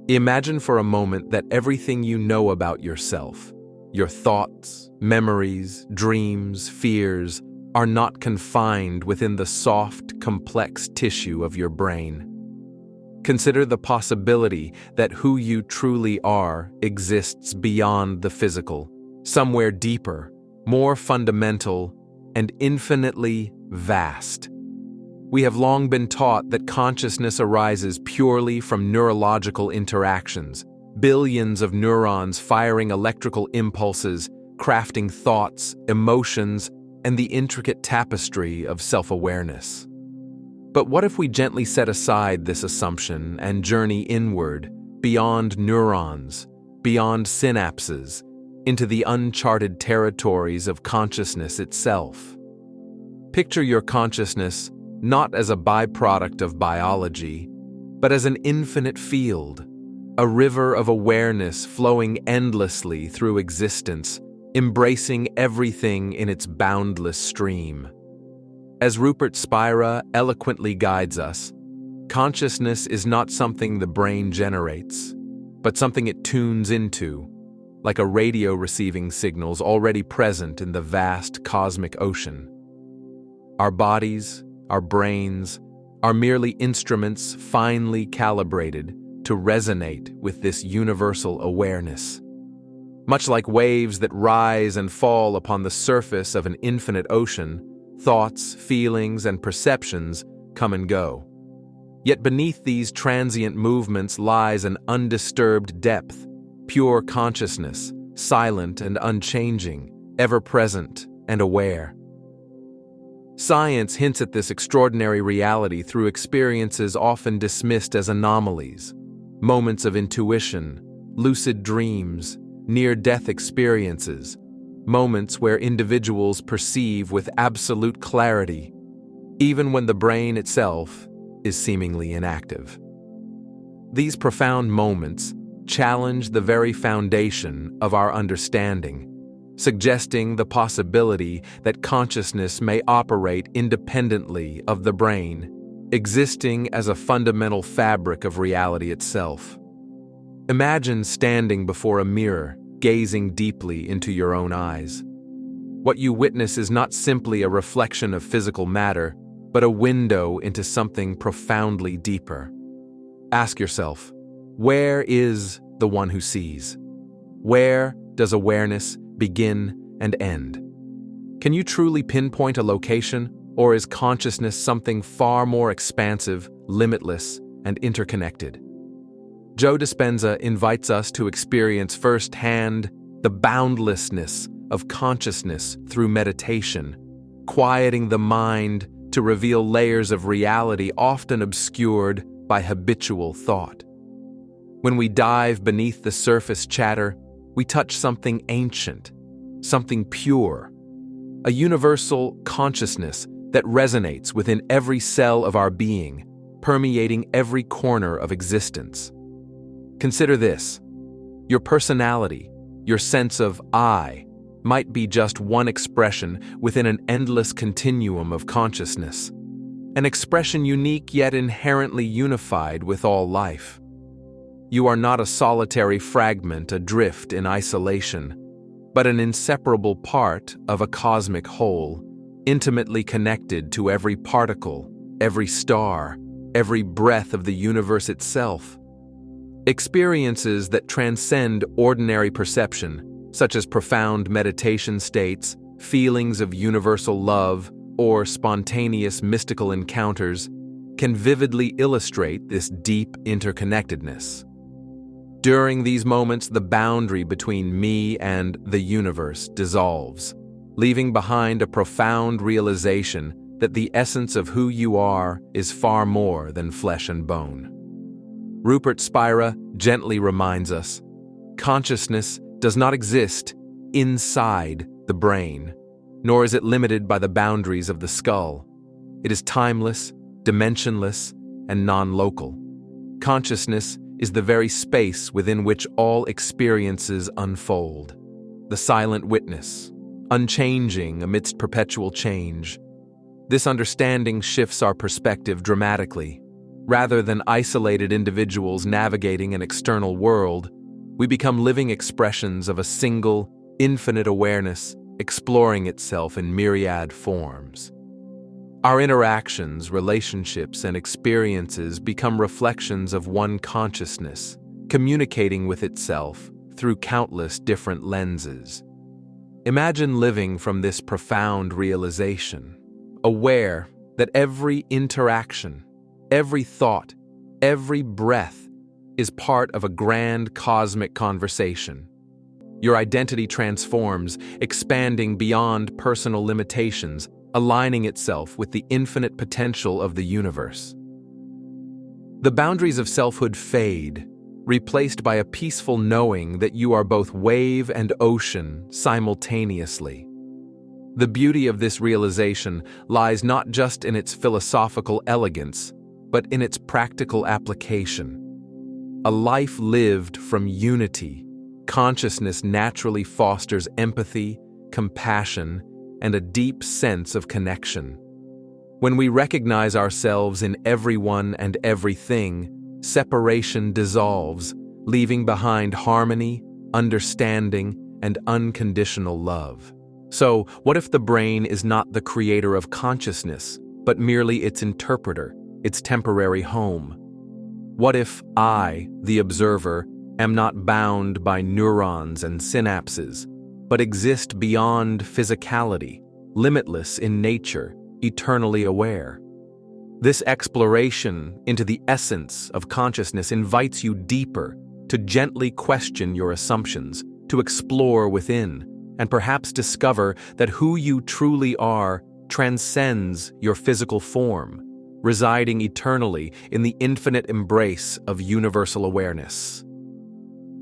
Imagine for a moment that everything you know about yourself, your thoughts, memories, dreams, fears, are not confined within the soft, complex tissue of your brain. Consider the possibility that who you truly are exists beyond the physical, somewhere deeper, more fundamental, and infinitely vast. We have long been taught that consciousness arises purely from neurological interactions, billions of neurons firing electrical impulses, crafting thoughts, emotions, and the intricate tapestry of self-awareness. But what if we gently set aside this assumption and journey inward, beyond neurons, beyond synapses, into the uncharted territories of consciousness itself? Picture your consciousness not as a byproduct of biology, but as an infinite field, a river of awareness flowing endlessly through existence, embracing everything in its boundless stream. As Rupert Spira eloquently guides us, consciousness is not something the brain generates, but something it tunes into, like a radio receiving signals already present in the vast cosmic ocean. Our bodies, our brains, are merely instruments finely calibrated to resonate with this universal awareness. Much like waves that rise and fall upon the surface of an infinite ocean, thoughts, feelings, and perceptions come and go. Yet beneath these transient movements lies an undisturbed depth, pure consciousness, silent and unchanging, ever-present and aware. Science hints at this extraordinary reality through experiences often dismissed as anomalies, moments of intuition, lucid dreams, near-death experiences, moments where individuals perceive with absolute clarity, even when the brain itself is seemingly inactive. These profound moments challenge the very foundation of our understanding, suggesting the possibility that consciousness may operate independently of the brain, existing as a fundamental fabric of reality itself. Imagine standing before a mirror, gazing deeply into your own eyes. What you witness is not simply a reflection of physical matter, but a window into something profoundly deeper. Ask yourself, where is the one who sees? Where does awareness begin and end? Can you truly pinpoint a location, or is consciousness something far more expansive, limitless, and interconnected? Joe Dispenza invites us to experience firsthand the boundlessness of consciousness through meditation, quieting the mind to reveal layers of reality often obscured by habitual thought. When we dive beneath the surface chatter, we touch something ancient, something pure, a universal consciousness that resonates within every cell of our being, permeating every corner of existence. Consider this: your personality, your sense of I, might be just one expression within an endless continuum of consciousness, an expression unique yet inherently unified with all life. You are not a solitary fragment adrift in isolation, but an inseparable part of a cosmic whole, intimately connected to every particle, every star, every breath of the universe itself. Experiences that transcend ordinary perception, such as profound meditation states, feelings of universal love, or spontaneous mystical encounters, can vividly illustrate this deep interconnectedness. During these moments, the boundary between me and the universe dissolves, leaving behind a profound realization that the essence of who you are is far more than flesh and bone. Rupert Spira gently reminds us, consciousness does not exist inside the brain, nor is it limited by the boundaries of the skull. It is timeless, dimensionless, and non-local. Consciousness is the very space within which all experiences unfold, the silent witness, unchanging amidst perpetual change. This understanding shifts our perspective dramatically. Rather than isolated individuals navigating an external world, we become living expressions of a single, infinite awareness exploring itself in myriad forms. Our interactions, relationships, and experiences become reflections of one consciousness, communicating with itself through countless different lenses. Imagine living from this profound realization, aware that every interaction, every thought, every breath is part of a grand cosmic conversation. Your identity transforms, expanding beyond personal limitations, aligning itself with the infinite potential of the universe. The boundaries of selfhood fade, replaced by a peaceful knowing that you are both wave and ocean simultaneously. The beauty of this realization lies not just in its philosophical elegance, but in its practical application. A life lived from unity, consciousness naturally fosters empathy, compassion, and a deep sense of connection. When we recognize ourselves in everyone and everything, separation dissolves, leaving behind harmony, understanding, and unconditional love. So, what if the brain is not the creator of consciousness, but merely its interpreter, its temporary home? What if I, the observer, am not bound by neurons and synapses, but exist beyond physicality, limitless in nature, eternally aware? This exploration into the essence of consciousness invites you deeper, to gently question your assumptions, to explore within, and perhaps discover that who you truly are transcends your physical form, residing eternally in the infinite embrace of universal awareness.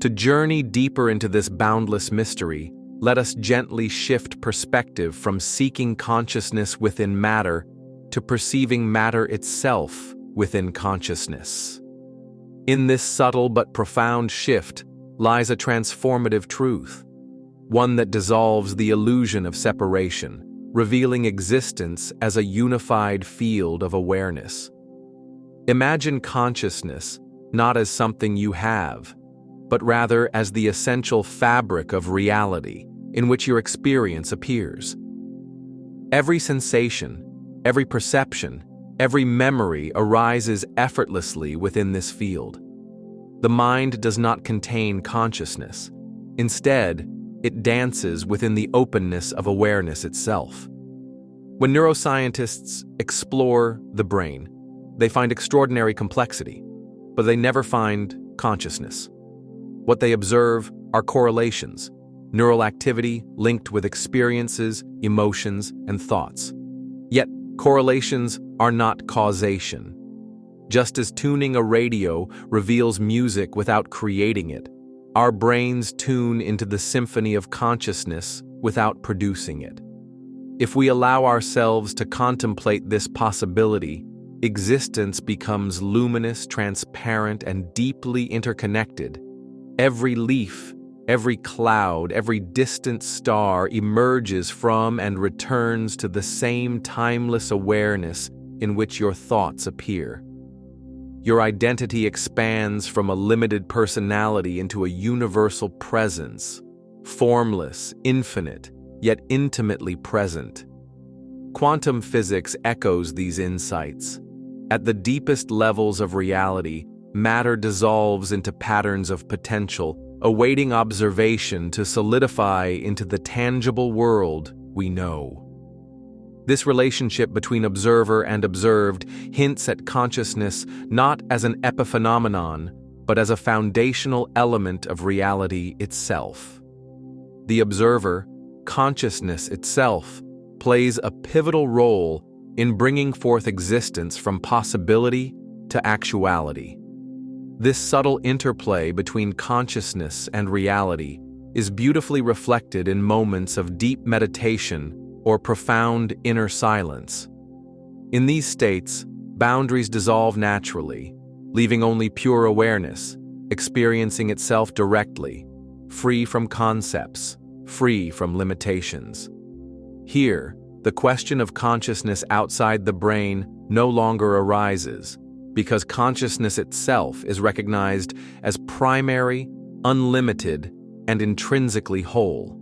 To journey deeper into this boundless mystery, let us gently shift perspective from seeking consciousness within matter to perceiving matter itself within consciousness. In this subtle but profound shift lies a transformative truth, one that dissolves the illusion of separation, revealing existence as a unified field of awareness. Imagine consciousness not as something you have, but rather as the essential fabric of reality in which your experience appears. Every sensation, every perception, every memory arises effortlessly within this field. The mind does not contain consciousness. Instead, it dances within the openness of awareness itself. When neuroscientists explore the brain, they find extraordinary complexity, but they never find consciousness. What they observe are correlations, neural activity linked with experiences, emotions, and thoughts. Yet, correlations are not causation. Just as tuning a radio reveals music without creating it, our brains tune into the symphony of consciousness without producing it. If we allow ourselves to contemplate this possibility, existence becomes luminous, transparent, and deeply interconnected. Every leaf, every cloud, every distant star emerges from and returns to the same timeless awareness in which your thoughts appear. Your identity expands from a limited personality into a universal presence, formless, infinite, yet intimately present. Quantum physics echoes these insights. At the deepest levels of reality, matter dissolves into patterns of potential, awaiting observation to solidify into the tangible world we know. This relationship between observer and observed hints at consciousness not as an epiphenomenon, but as a foundational element of reality itself. The observer, consciousness itself, plays a pivotal role in bringing forth existence from possibility to actuality. This subtle interplay between consciousness and reality is beautifully reflected in moments of deep meditation or profound inner silence. In these states, boundaries dissolve naturally, leaving only pure awareness, experiencing itself directly, free from concepts, free from limitations. Here, the question of consciousness outside the brain no longer arises. because consciousness itself is recognized as primary, unlimited, and intrinsically whole.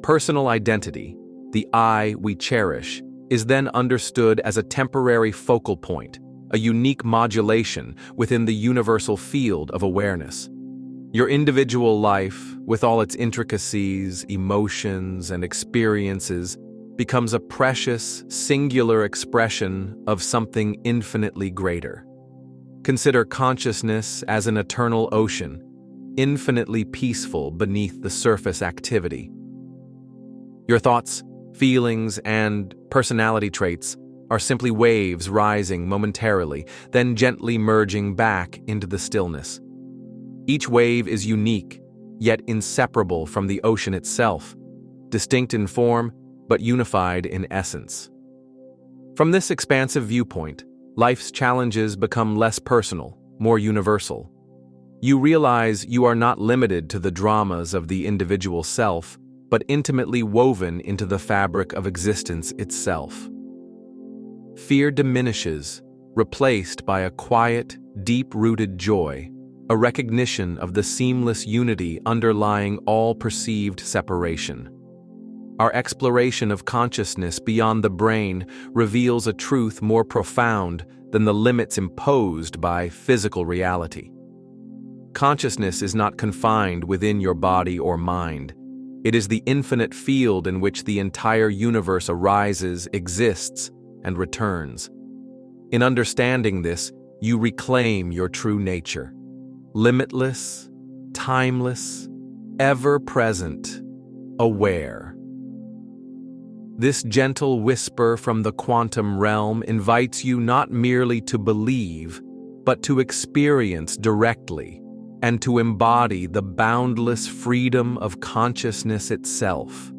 Personal identity, the I we cherish, is then understood as a temporary focal point, a unique modulation within the universal field of awareness. Your individual life, with all its intricacies, emotions, and experiences, becomes a precious, singular expression of something infinitely greater. Consider consciousness as an eternal ocean, infinitely peaceful beneath the surface activity. Your thoughts, feelings, and personality traits are simply waves rising momentarily, then gently merging back into the stillness. Each wave is unique, yet inseparable from the ocean itself, distinct in form, but unified in essence. From this expansive viewpoint, life's challenges become less personal, more universal. You realize you are not limited to the dramas of the individual self, but intimately woven into the fabric of existence itself. Fear diminishes, replaced by a quiet, deep-rooted joy, a recognition of the seamless unity underlying all perceived separation. Our exploration of consciousness beyond the brain reveals a truth more profound than the limits imposed by physical reality. Consciousness is not confined within your body or mind. It is the infinite field in which the entire universe arises, exists, and returns. In understanding this, you reclaim your true nature. Limitless, timeless, ever-present, aware. This gentle whisper from the quantum realm invites you not merely to believe, but to experience directly and to embody the boundless freedom of consciousness itself.